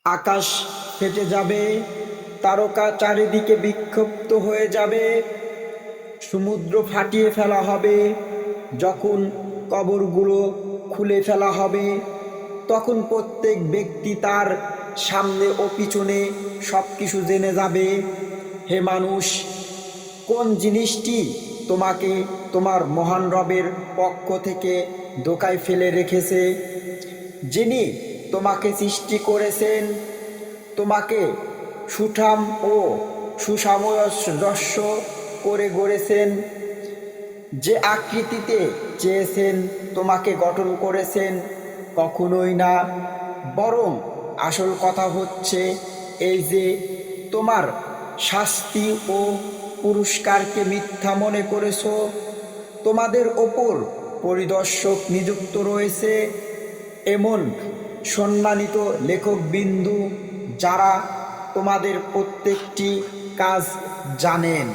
আকাশ ফেটে যাবে, তারকা চারিদিকে বিক্ষিপ্ত হয়ে যাবে, সমুদ্র ফাটিয়ে ফেলা হবে। যখন কবরগুলো খুলে ফেলা হবে, তখন প্রত্যেক ব্যক্তি তার সামনে ও পিছনে সব কিছু জেনে যাবে। হে মানুষ, কোন জিনিসটি তোমাকে তোমার মহান রবের পক্ষ থেকে ধোঁকায় ফেলে রেখেছে? যিনি তোমাকে সৃষ্টি করেছেন, তোমাকে সুঠাম ও সুসামঞ্জস্য করে গড়েছেন, যে আকৃতিতে চেয়েছেন তোমাকে গঠন করেছেন, কখনোই না। বরং আসল কথা হচ্ছে এই যে তোমার শাস্তি ও পুরস্কারকে মিথ্যা মনে করেছো। তোমাদের ওপর পরিদর্শক নিযুক্ত রয়েছে এমন সম্মানিত লেখকবিন্দু, যারা তোমাদের প্রত্যেকটি কাজ জানেন।